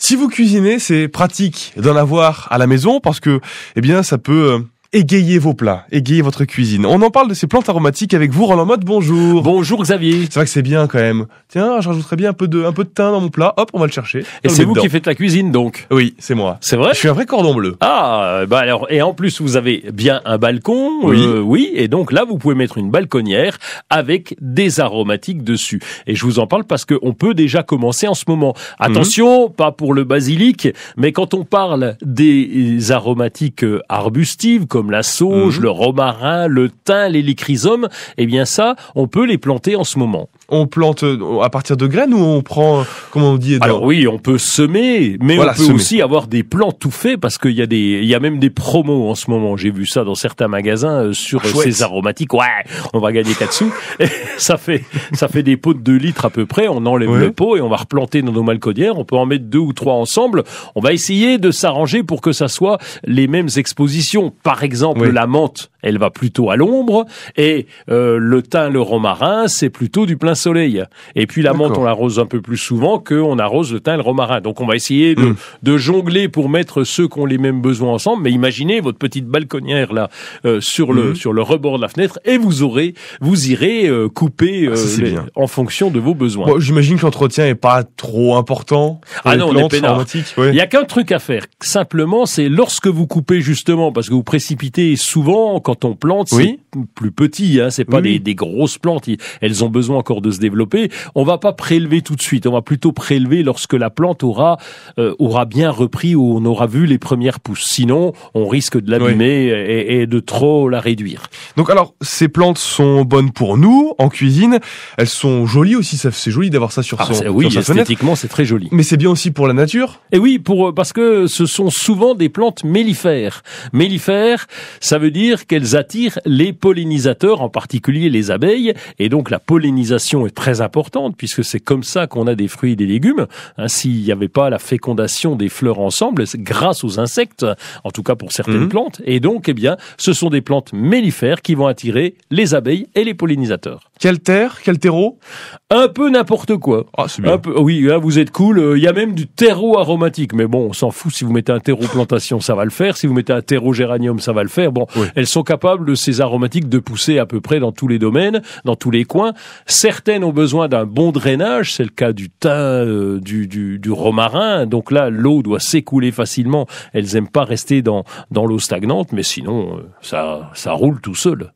Si vous cuisinez, c'est pratique d'en avoir à la maison parce que, eh bien, ça peut égayer vos plats, égayer votre cuisine. On en parle de ces plantes aromatiques avec vous, Roland Motte. Bonjour. Bonjour Xavier. C'est vrai que c'est bien quand même. Tiens, je rajouterais bien un peu de thym dans mon plat. Hop, on va le chercher. Et c'est vous qui faites la cuisine donc? Oui, c'est moi. C'est vrai? Je suis un vrai cordon bleu. Ah, bah alors, et en plus vous avez bien un balcon. Oui. Et donc là vous pouvez mettre une balconnière avec des aromatiques dessus. Et je vous en parle parce qu'on peut déjà commencer en ce moment. Attention, pas pour le basilic, mais quand on parle des aromatiques arbustives comme la sauge, le romarin, le thym, l'hélichrysum, eh bien ça, on peut les planter en ce moment. On plante à partir de graines ou on prend, comment on dit? Alors oui, on peut semer, mais voilà, on peut aussi avoir des plants tout faits parce qu'il y a même des promos en ce moment. J'ai vu ça dans certains magasins sur ces aromatiques. Ouais, on va gagner 4 sous. Et ça fait des pots de 2 litres à peu près. On enlève le pot et on va replanter dans nos balconnières. On peut en mettre 2 ou 3 ensemble. On va essayer de s'arranger pour que ça soit les mêmes expositions. Par exemple, la menthe, elle va plutôt à l'ombre et le thym, le romarin, c'est plutôt du plein soleil. Et puis la menthe, on l'arrose un peu plus souvent qu'on arrose le thym et le romarin. Donc on va essayer de jongler pour mettre ceux qui ont les mêmes besoins ensemble. Mais imaginez votre petite balconnière là sur le rebord de la fenêtre et vous irez couper en fonction de vos besoins. Bon, j'imagine que l'entretien est pas trop important. Ah non, on est peinard. Il y a qu'un truc à faire. Simplement, c'est lorsque vous coupez justement, parce que vous précipitez souvent quand on plante, c'est plus petit, hein, c'est pas des grosses plantes. Elles ont besoin encore de se développer. On va pas prélever tout de suite. On va plutôt prélever lorsque la plante aura bien repris ou on aura vu les premières pousses. Sinon, on risque de l'abîmer et de trop la réduire. Donc alors, ces plantes sont bonnes pour nous en cuisine. Elles sont jolies aussi. C'est joli d'avoir ça sur sa fenêtre. Esthétiquement, c'est très joli. Mais c'est bien aussi pour la nature. Et oui, parce que ce sont souvent des plantes mellifères. Mellifères, ça veut dire qu'elles attirent les pollinisateurs, en particulier les abeilles. Et donc la pollinisation est très importante puisque c'est comme ça qu'on a des fruits et des légumes. Hein, s'il n'y avait pas la fécondation des fleurs ensemble, c'est grâce aux insectes, en tout cas pour certaines plantes. Et donc, eh bien, ce sont des plantes mellifères qui vont attirer les abeilles et les pollinisateurs. Quelle terre, quel terreau? Un peu n'importe quoi. Ah, c'est bien. Oui, là, vous êtes cool. Il y a même du terreau aromatique. Mais bon, on s'en fout. Si vous mettez un terreau plantation, ça va le faire. Si vous mettez un terreau géranium, ça va le faire. Bon, elles sont capables de ces aromatiques de pousser à peu près dans tous les domaines, dans tous les coins. Certaines ont besoin d'un bon drainage. C'est le cas du thym, du romarin. Donc là, l'eau doit s'écouler facilement. Elles aiment pas rester dans l'eau stagnante. Mais sinon, ça roule tout seul.